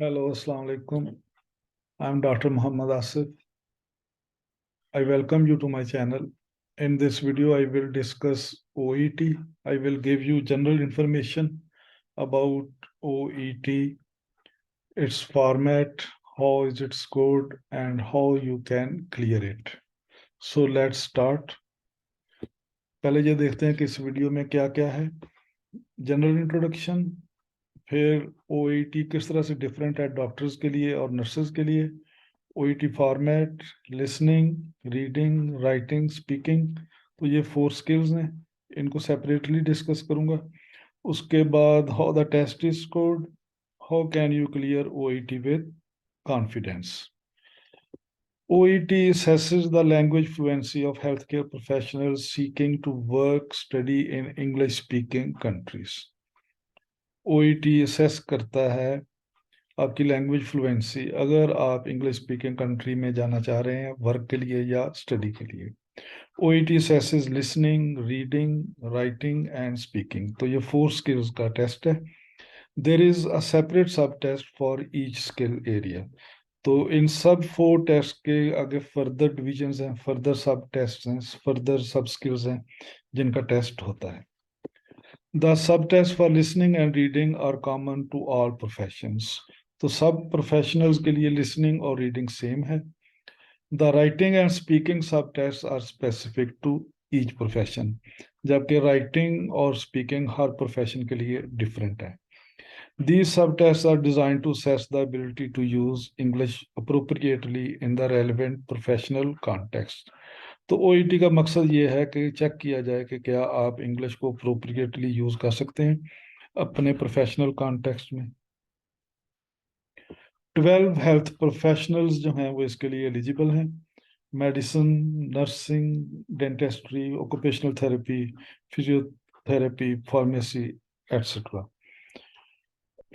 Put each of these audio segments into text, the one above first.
Hello, Assalamu alaikum. I'm Dr. Muhammad Asif. I welcome you to my channel. In this video, I will discuss OET. I will give you general information about OET, its format, how is it scored, and how you can clear it. So let's start. पहले ये देखते हैं कि इस video में क्या क्या है. जनरल इंट्रोडक्शन, फिर OET किस तरह से डिफरेंट है डॉक्टर्स के लिए और नर्सेज के लिए, OET format, listening, reading, writing, speaking. तो ये 4 स्किल्स हैं, इनको सेपरेटली डिस्कस करूंगा. उसके बाद how the test is scored, how can you clear OET with confidence. OET assesses the language fluency of healthcare professionals seeking to work, study in English-speaking countries. OET assess करता है आपकी language fluency अगर आप English speaking country में जाना चाह रहे हैं वर्क के लिए या स्टडी के लिए. OET assesses listening, reading, writing and speaking. तो ये 4 स्किल्स का टेस्ट है. There is a separate sub test for each skill area. तो इन सब 4 टेस्ट के आगे फर्दर डिविजन्स हैं, फर्दर सब टेस्ट हैं, फर्दर सब स्किल्स हैं जिनका टेस्ट होता है. The subtests for listening and reading are common to all professions. तो सब प्रोफेशनल्स के लिए लिसनिंग और रीडिंग सेम है. The writing and speaking sub test are specific to each profession, जबकि राइटिंग और स्पीकिंग हर प्रोफेशन के लिए डिफरेंट है. These subtests are designed to assess the ability to use English appropriately in the relevant professional context. तो OET का मकसद ये है कि चेक किया जाए कि क्या आप इंग्लिश को अप्रोप्रिएटली यूज कर सकते हैं अपने प्रोफेशनल कॉन्टेक्स्ट में. 12 हेल्थ प्रोफेशनल्स जो हैं वो इसके लिए एलिजिबल हैं. Medicine, nursing, dentistry, occupational therapy, physiotherapy, pharmacy, etc.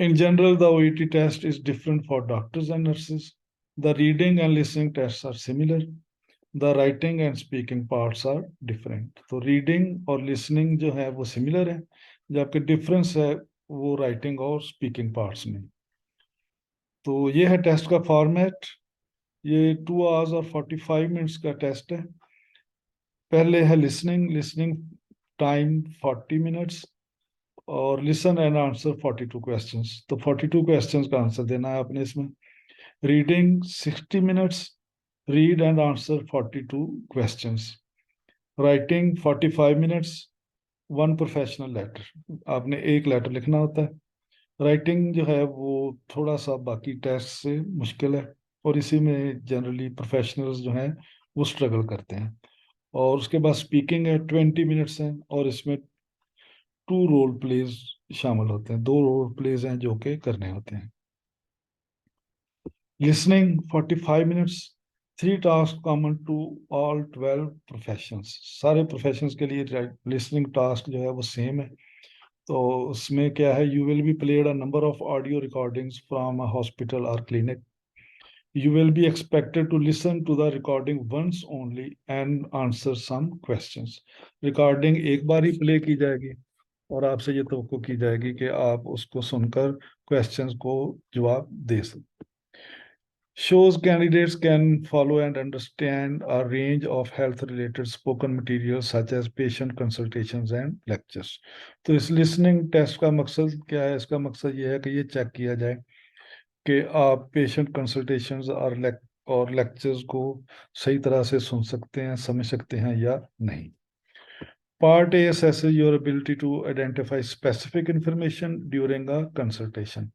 In general, the OET test is different for doctors and nurses. The reading and listening tests are similar. The writing and speaking parts are different. तो reading और listening जो है वो similar है, जबकि difference है वो writing और speaking parts में. तो ये है टेस्ट का फॉर्मेट. ये 2 hours और 45 minutes का टेस्ट है. पहले है लिसनिंग टाइम 40 minutes और लिसन एंड आंसर 42 क्वेश्चंस. तो 42 क्वेश्चंस का आंसर देना है आपने इसमें. Reading 60 minutes, read and answer 42 questions. Writing 45 minutes, 1 professional letter. आपने एक लेटर लिखना होता है. राइटिंग जो है वो थोड़ा सा बाकी टेस्ट से मुश्किल है और इसी में जनरली प्रोफेशनल्स जो हैं वो स्ट्रगल करते हैं. और उसके बाद स्पीकिंग है, 20 minutes है और इसमें 2 रोल प्लेज शामिल होते हैं. 2 रोल प्लेज हैं जो कि करने होते हैं. Listening 45 minutes, 3 task common to all 12 professions. सारे प्रोफेशंस के लिए लिसनिंग टास्क जो है वो सेम है. तो उसमें क्या है, you will be played a number of audio recordings from a hospital और clinic. You will be expected to listen to the recording once only and answer some questions. Recording एक बार ही प्ले की जाएगी और आपसे ये तवक्को की जाएगी कि आप उसको सुनकर क्वेश्चंस को जवाब दे सकते. Shows candidates can follow and understand a range of health-related spoken materials such as patient consultations and lectures. तो इस listening test का मकसद क्या है? इसका मकसद ये है कि ये चेक किया जाए कि आप पेशेंट कंसल्टेशंस और लेक्चर्स को सही तरह से सुन सकते हैं, समझ सकते हैं या नहीं. Part A assesses your ability to identify specific information during a consultation.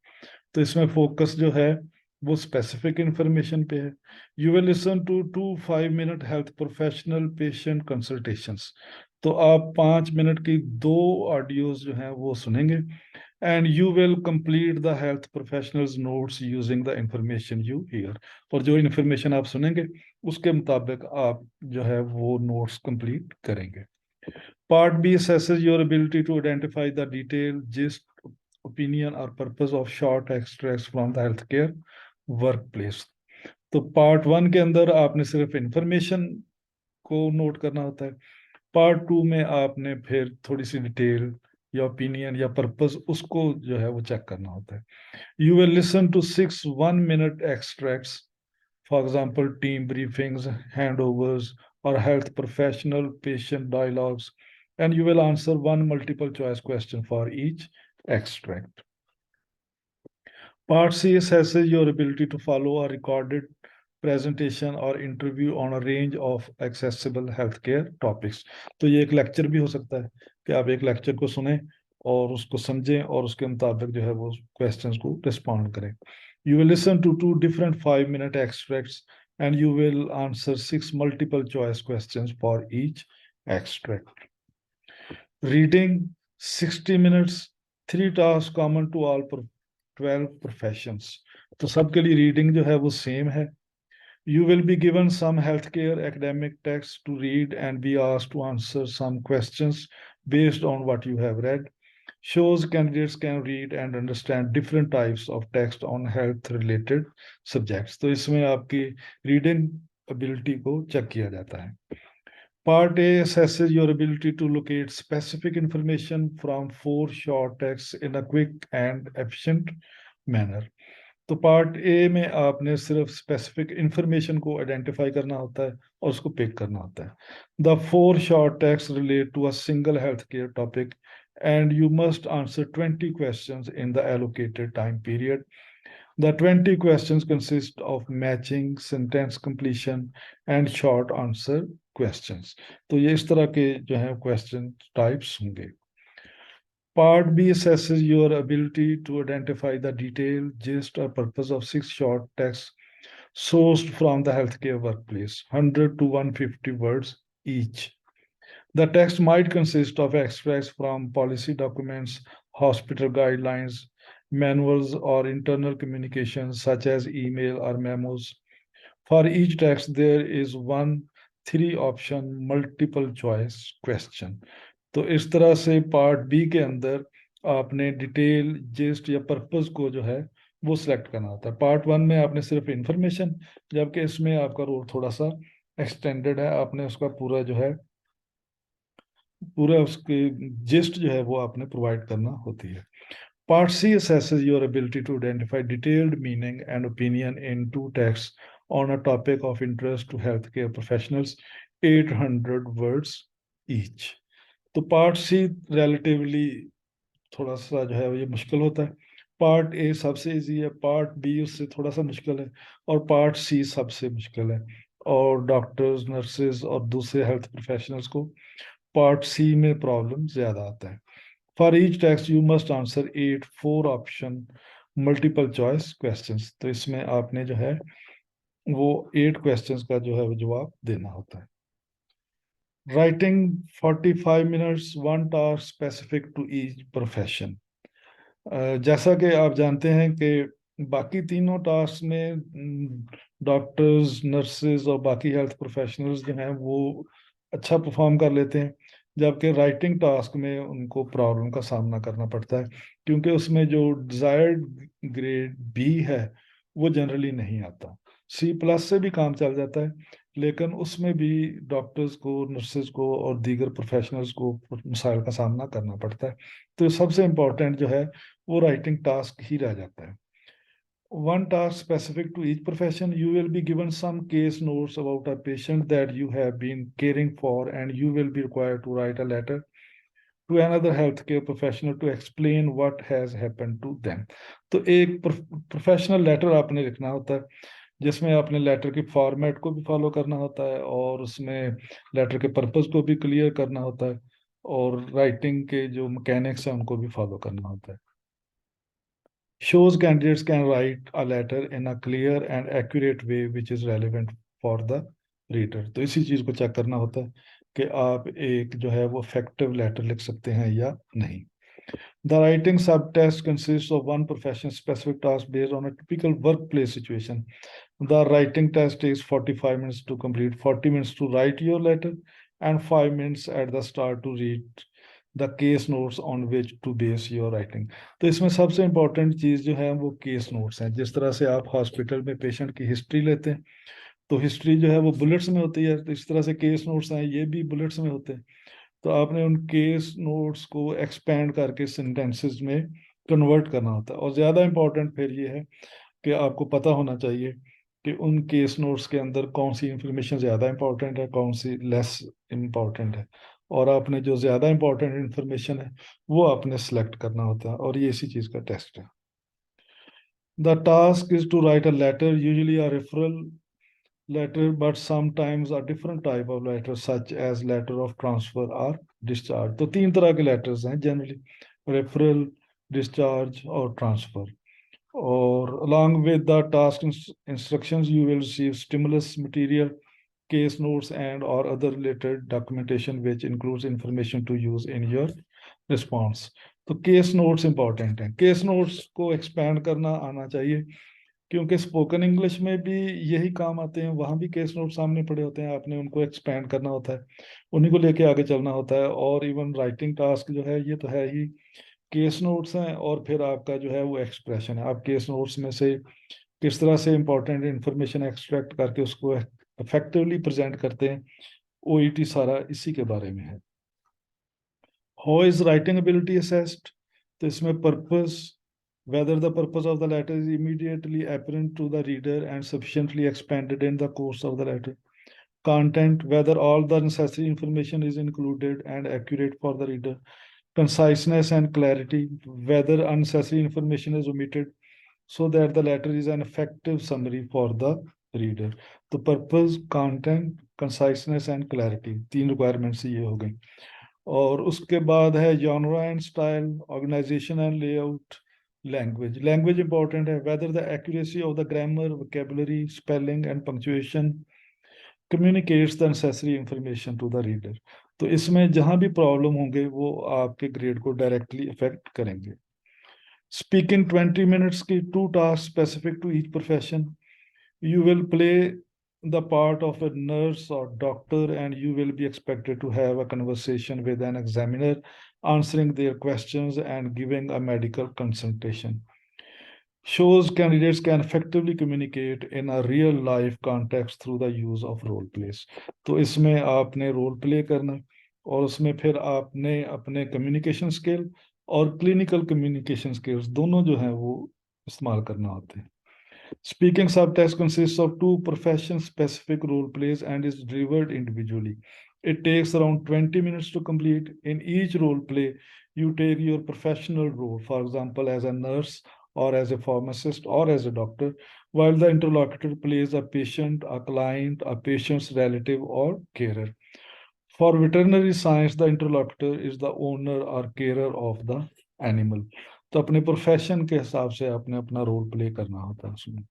तो इसमें फोकस जो है वो स्पेसिफिक इंफॉर्मेशन पे है. You will listen to 2 5-minute health professional patient consultations. तो आप 5 मिनट की 2 ऑडियोज जो हैं वो सुनेंगे. And you will complete the health professionals notes using the information you here. और जो इंफॉर्मेशन आप सुनेंगे उसके मुताबिक आप जो है वो नोट्स कंप्लीट करेंगे. Part B assesses your ability to identify the detail, gist, opinion or purpose of short extracts from the healthcare workplace. तो पार्ट 1 के अंदर आपने सिर्फ इंफॉर्मेशन को नोट करना होता है. पार्ट 2 में आपने फिर थोड़ी सी डिटेल या ओपिनियन या पर्पस, उसको जो है वो चेक करना होता है. You will listen to 6 1-minute extracts, for example, team briefings, handovers, or health professional patient dialogues, and you will answer one multiple choice question for each extract. Part C assesses your ability to follow a recorded presentation or interview on a range of accessible healthcare topics. तो ये एक lecture भी हो सकता है कि आप एक लेक्चर को सुने और उसको समझें और उसके मुताबिक जो है वो क्वेश्चंस को रिस्पॉन्ड करें. You will listen to 2 different 5-minute extracts and you will answer 6 multiple choice questions for each extract. Reading 60 minutes, 3 tasks common to all 12 professions. तो सबके लिए रीडिंग जो है वो सेम है. You will be given some healthcare academic text to read and be asked to answer some questions based on what you have read. Shows candidates can read and understand different types of text on health related subjects. तो इसमें आपकी reading ability को check किया जाता है. Part A assesses your ability to locate specific information from 4 short texts in a quick and efficient manner. तो part A में आपने सिर्फ स्पेसिफिक इंफॉर्मेशन को आइडेंटिफाई करना होता है और उसको पिक करना होता है. The 4 short text relate to a single health care topic and you must answer 20 questions in the allocated time period. The 20 questions consist of matching, sentence completion, and short answer questions. तो ये इस तरह के जो है question types होंगे. Part B assesses your ability to identify the detail, gist, or purpose of 6 short texts sourced from the healthcare workplace, 100 to 150 words each. The text might consist of extracts from policy documents, hospital guidelines, manuals, or internal communications such as email or memos. For each text, there is one 3-option multiple choice question. तो इस तरह से part B के अंदर आपने detail, gist या purpose को जो है वो सिलेक्ट करना होता है. पार्ट 1 में आपने सिर्फ इंफॉर्मेशन, जबकि इसमें आपका रोल थोड़ा सा एक्सटेंडेड है. आपने उसका पूरा उसकी जिस्ट जो है वो आपने प्रोवाइड करना होती है. Part C assesses your ability to identify detailed meaning and opinion in 2 texts on a topic of interest to healthcare professionals, 800 words each. तो पार्ट सी रिलेटिवली थोड़ा सा जो है ये मुश्किल होता है. पार्ट ए सबसे इजी है, पार्ट बी उससे थोड़ा सा मुश्किल है, और पार्ट सी सबसे मुश्किल है. और डॉक्टर्स, नर्सेज और दूसरे हेल्थ प्रोफेशनल्स को पार्ट सी में प्रॉब्लम ज्यादा आता है. For each text you must answer 8 4-option multiple choice questions. तो इसमें आपने जो है वो 8 क्वेश्चंस का जो है वो जवाब देना होता है. Writing 45 minutes, 1 task specific to each profession. जैसा कि आप जानते हैं कि बाकी तीनों टास्क में डॉक्टर्स, नर्सेज और बाकी हेल्थ प्रोफेशनल्स जो हैं वो अच्छा परफॉर्म कर लेते हैं, जबकि राइटिंग टास्क में उनको प्रॉब्लम का सामना करना पड़ता है, क्योंकि उसमें जो डिजायर्ड ग्रेड बी है वो जनरली नहीं आता. C+ से भी काम चल जाता है, लेकिन उसमें भी डॉक्टर्स को, नर्सेज को और दीगर प्रोफेशनल्स को मसाइल का सामना करना पड़ता है. तो सबसे इम्पोर्टेंट जो है वो राइटिंग टास्क ही रह जाता है. One task specific to each profession. You will be given some case notes about a patient that you have been caring for, and you will be required to write a letter to another healthcare professional to explain what has happened to them. तो एक professional letter आपने लिखना होता है, जिसमें आपने letter के format को भी फॉलो करना होता है और उसमें लेटर के पर्पस को भी क्लियर करना होता है और राइटिंग के जो मैकेनिक्स हैं उनको भी फॉलो करना होता है. Shows candidates can write a letter in a clear and accurate way which is relevant for the reader. तो इसी चीज को चेक करना होता है कि आप एक जो है वो इफेक्टिव लेटर लिख सकते हैं या नहीं. The writing subtest consists of one profession specific task based on a typical workplace situation. The writing test takes 45 minutes to complete, 40 minutes to write your letter, and 5 minutes at the start to read the case notes on which to base your writing. तो इसमें सबसे important चीज जो है वो case notes हैं. जिस तरह से आप हॉस्पिटल में पेशेंट की हिस्ट्री लेते हैं तो हिस्ट्री जो है वो बुलेट्स में होती है, तो इस तरह से केस नोट्स हैं ये भी बुलेट्स में होते हैं. तो आपने उन केस नोट्स को एक्सपेंड करके सेंटेंसेस में कन्वर्ट करना होता है। और ज़्यादा इम्पोर्टेंट फिर ये है कि आपको पता होना चाहिए कि उन केस नोट्स के अंदर कौन सी इंफॉर्मेशन ज़्यादा इम्पोर्टेंट है, कौन सी लेस इम्पोर्टेंट है, और आपने जो ज़्यादा इम्पोर्टेंट इंफॉर्मेशन है वो आपने सेलेक्ट करना होता है, और ये इसी चीज़ का टेस्ट है। The task is to write a letter, usually a referral letter, but sometimes a different type of letter, such as letter of transfer or discharge. तो तीन तरह के letters हैं generally: referral, discharge और transfer. और along with the task instructions, you will receive stimulus material, case notes, and or other related documentation which includes information to use in your response. तो case notes important हैं। Case notes को expand करना आना चाहिए, क्योंकि spoken English में भी यही काम आते हैं। वहाँ भी केस नोट सामने पड़े होते हैं, आपने उनको एक्सपैंड करना होता है, उन्हीं को लेके आगे चलना होता है। और इवन राइटिंग टास्क जो है ये तो है ही, केस नोट्स हैं और फिर आपका जो है वो एक्सप्रेशन है। आप केस नोट्स में से किस तरह से इंपॉर्टेंट इंफॉर्मेशन एक्सट्रैक्ट करके उसको इफेक्टिवली प्रेजेंट करते हैं, ओईटी सारा इसी के बारे में है। How is writing ability assessed? तो इसमें purpose, whether the purpose of the letter is immediately apparent to the reader and sufficiently expanded in the course of the letter. Content, whether all the necessary information is included and accurate for the reader. Conciseness and clarity, whether unnecessary information is omitted so that the letter is an effective summary for the reader. तो purpose, content, conciseness and clarity, तीन requirements ये हो गई। और उसके बाद है genre and style, organization and layout, language. Language important है, whether the accuracy of the grammar, vocabulary, spelling and punctuation communicates the necessary information to the reader. तो इसमें जहां भी प्रॉब्लम होंगे वो आपके ग्रेड को डायरेक्टली इफेक्ट करेंगे। स्पीकिंग 20 मिनट्स की, 2 tasks specific to each profession. You will play the part of a nurse or doctor, and you will be expected to have a conversation with an examiner, answering their questions and giving a medical consultation. Shows candidates can effectively communicate in a real life context through the use of role plays. तो इसमें आपने role play करना, और उसमें फिर आपने अपने communication skill और क्लिनिकल कम्युनिकेशन स्किल्स दोनों जो हैं वो इस्तेमाल करना होते हैं। Speaking subtext consists of 2 profession-specific role plays and is delivered individually. It takes around 20 minutes to complete. In each role play, you take your professional role, for example, as a nurse or as a pharmacist or as a doctor, while the interlocutor plays a patient, a client, a patient's relative or carer. For veterinary science, the interlocutor is the owner or carer of the animal. तो अपने profession के हिसाब से आपने अपना role play करना होता है उसमें।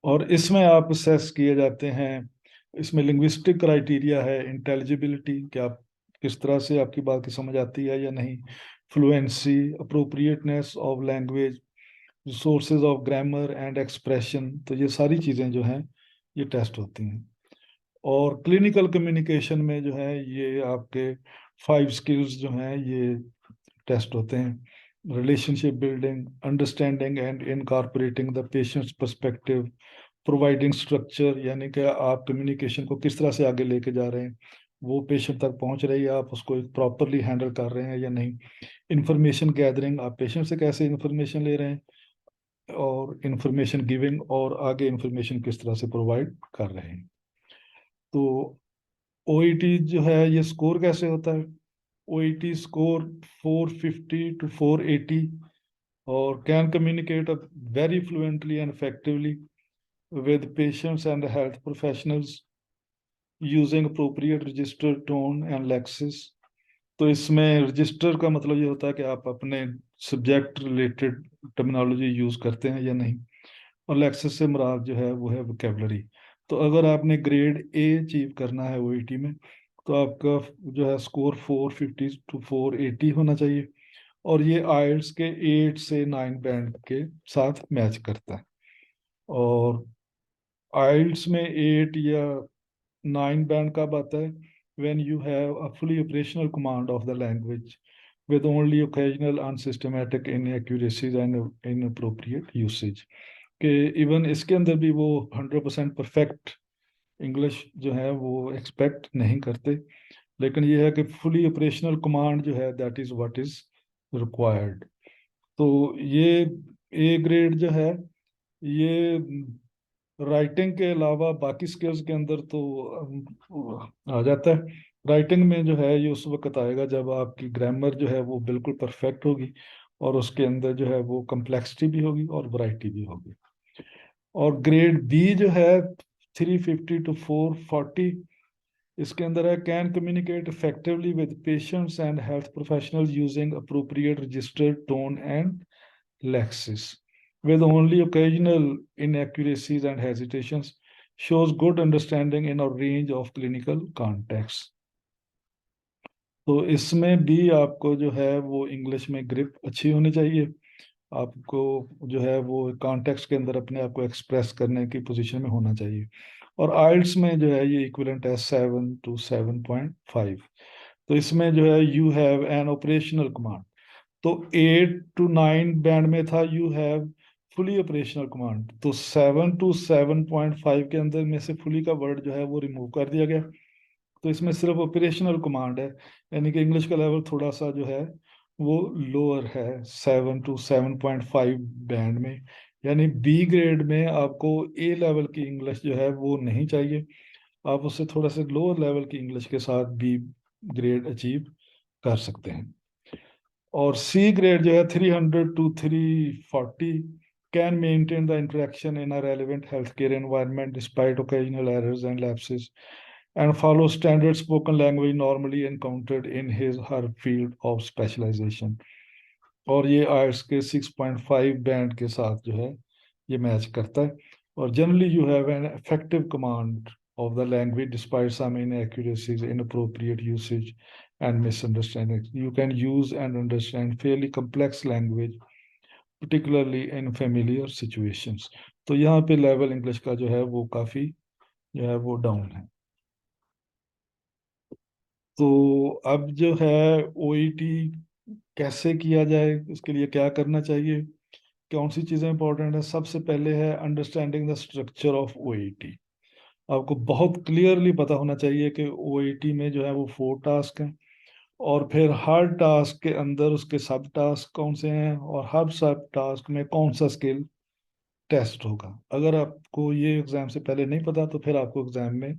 और इसमें आप असेस किए जाते हैं, इसमें लिंग्विस्टिक क्राइटेरिया है, इंटेलिजिबिलिटी, कि आप किस तरह से आपकी बात की समझ आती है या नहीं, fluency, appropriateness of language, sources of grammar and expression. तो ये सारी चीज़ें जो हैं ये टेस्ट होती हैं। और क्लिनिकल कम्युनिकेशन में जो है ये आपके 5 skills जो हैं ये टेस्ट होते हैं: relationship building, understanding and incorporating the patients perspective, providing structure, यानी कि आप कम्युनिकेशन को किस तरह से आगे लेके जा रहे हैं, वो पेशेंट तक पहुंच रही है, आप उसको प्रॉपरली हैंडल कर रहे हैं या नहीं। इंफॉर्मेशन गैदरिंग, आप पेशेंट से कैसे इंफॉर्मेशन ले रहे हैं, और इंफॉर्मेशन गिविंग, और आगे इंफॉर्मेशन किस तरह से प्रोवाइड कर रहे हैं। तो ओईटी जो है ये स्कोर कैसे होता है? OET score 450 to 480, or can communicate very fluently and effectively with patients and health professionals using appropriate register, tone and lexis. तो इसमें रजिस्टर का मतलब ये होता है कि आप अपने सब्जेक्ट रिलेटेड टर्मिनोलॉजी यूज करते हैं या नहीं, और लेक्सिस से मुराद जो है वो है वोकेबलरी। तो अगर आपने ग्रेड ए अचीव करना है ओईटी में, तो आपका जो है स्कोर 450 to 480 होना चाहिए, और ये आइल्स के 8 से 9 बैंड के साथ मैच करता है। और आइल्स में 8 या 9 बैंड कब आता है? when you have a fully operational command of the language with only occasional unsystematic inaccuracies and inappropriate usage. कि इवन इसके अंदर भी वो 100% परफेक्ट इंग्लिश जो है वो एक्सपेक्ट नहीं करते, लेकिन ये है कि फुली ऑपरेशनल कमांड जो है that is what is required. तो ये ए ग्रेड जो है ये राइटिंग के अलावा बाकी स्किल्स के अंदर तो आ जाता है। राइटिंग में जो है ये उस वक्त आएगा जब आपकी ग्रामर जो है वो बिल्कुल परफेक्ट होगी और उसके अंदर जो है वो कम्प्लेक्सिटी भी होगी और वैरायटी भी होगी। और ग्रेड बी जो है 350 to 440, इसके अंदर है can communicate effectively with patients and health professional using appropriate registered tone and lexis with only occasional inaccuracies and hesitations, shows good understanding in a range of clinical contexts। तो इसमें भी आपको जो है वो इंग्लिश में ग्रिप अच्छी होनी चाहिए, आपको जो है वो कॉन्टेक्स्ट के अंदर अपने आप को एक्सप्रेस करने की पोजीशन में होना चाहिए। और आइल्स में जो है ये इक्विवेलेंट है 7 to 7.5। तो इसमें जो है you have an operational command. तो 8 to 9 बैंड में था you have fully operational command, तो 7 to 7.5 के अंदर में से फुली का वर्ड जो है वो रिमूव कर दिया गया। तो इसमें सिर्फ ऑपरेशनल कमांड है, यानी कि इंग्लिश का लेवल थोड़ा सा जो है वो लोअर है 7 to 7.5 बैंड में। यानी बी ग्रेड में आपको ए लेवल की इंग्लिश जो है वो नहीं चाहिए, आप उससे थोड़ा सा लोअर लेवल की इंग्लिश के साथ बी ग्रेड अचीव कर सकते हैं। और सी ग्रेड जो है 300 to 340, can maintain the interaction in a relevant health care environment despite occasional errors and lapses and follow standard spoken language normally encountered in his her field of specialization। और ये आयट्स के 6.5 band के साथ जो है ये मैच करता है। और generally you have an effective command of the language despite some inaccuracies, inappropriate usage, and misunderstanding. You can use and understand fairly complex language, particularly in familiar situations। तो यहाँ पे लेवल इंग्लिश का जो है वो काफ़ी जो है वो डाउन है। तो अब जो है ओईटी कैसे किया जाए, उसके लिए क्या करना चाहिए, कौन सी चीज़ें इंपॉर्टेंट है। सबसे पहले है understanding the structure of OET. आपको बहुत क्लियरली पता होना चाहिए कि ओईटी में जो है वो 4 टास्क हैं, और फिर हर टास्क के अंदर उसके सब टास्क कौन से हैं, और हर सब टास्क में कौन सा स्किल टेस्ट होगा। अगर आपको ये एग्जाम से पहले नहीं पता तो फिर आपको एग्जाम में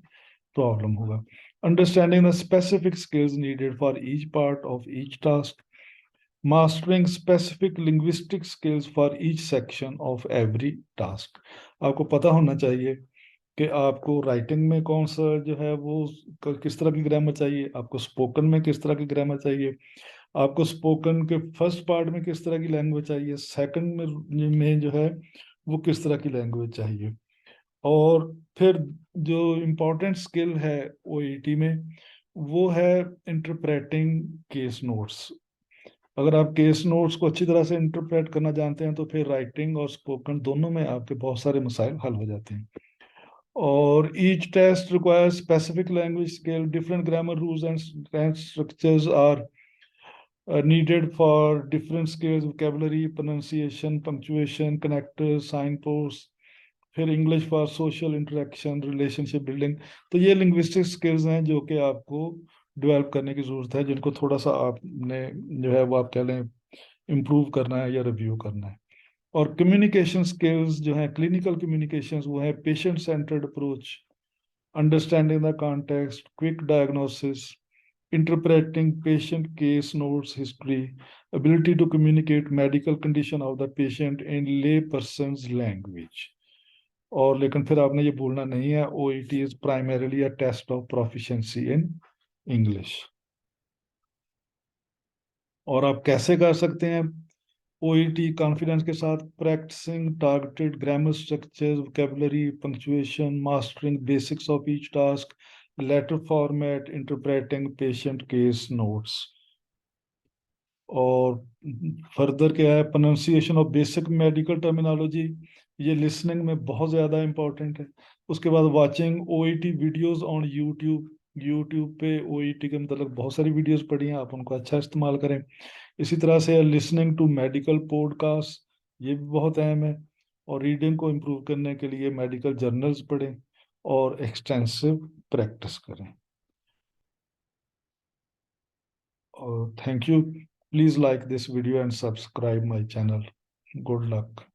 प्रॉब्लम होगा। Understanding the specific skills needed for each part of each task, mastering specific linguistic skills for each section of every task. आपको पता होना चाहिए कि आपको राइटिंग में कौन सा जो है वो किस तरह की ग्रामर चाहिए, आपको स्पोकन में किस तरह की ग्रामर चाहिए, आपको स्पोकन के फर्स्ट पार्ट में किस तरह की लैंग्वेज चाहिए, सेकंड में जो है वो किस तरह की लैंग्वेज चाहिए। और फिर जो इम्पोर्टेंट स्किल है ओईटी में वो है इंटरप्रेटिंग केस नोट्स। अगर आप केस नोट्स को अच्छी तरह से इंटरप्रेट करना जानते हैं तो फिर राइटिंग और स्पोकन दोनों में आपके बहुत सारे मसाइल हल हो जाते हैं। और each test requires specific language skill, different grammar rules and structures are needed for different skills, vocabulary, pronunciation, punctuation, connectors, signposts, फिर English for social interaction, relationship building. तो ये लिंग्विस्टिक स्किल्स हैं जो कि आपको डेवलप करने की जरूरत है, जिनको थोड़ा सा आपने जो है वो आप कह लें इम्प्रूव करना है या रिव्यू करना है। और कम्युनिकेशन स्किल्स जो है क्लिनिकल कम्युनिकेशंस वो है patient centred approach, understanding the context, quick diagnosis, interpreting patient case notes history, ability to communicate medical condition of the patient in lay person's language। और लेकिन फिर आपने ये भूलना नहीं है OET is primarily a test of proficiency in English. और आप कैसे कर सकते हैं ओईटी कॉन्फिडेंस के साथ, practising targeted grammar structures, vocabulary, punctuation, mastering basics of each task, letter format, interpreting patient case notes. और फर्दर क्या है, pronunciation of basic medical terminology, ये लिसनिंग में बहुत ज़्यादा इंपॉर्टेंट है। उसके बाद watching OET videos on YouTube, YouTube पे ओईटी के मतलब बहुत सारी वीडियोस पड़ी हैं, आप उनको अच्छा इस्तेमाल करें। इसी तरह से लिसनिंग टू मेडिकल पॉडकास्ट, ये भी बहुत अहम है। और रीडिंग को इम्प्रूव करने के लिए मेडिकल जर्नल्स पढ़ें और एक्सटेंसिव प्रैक्टिस करें। Thank you. Please like this video and subscribe my channel. Good luck.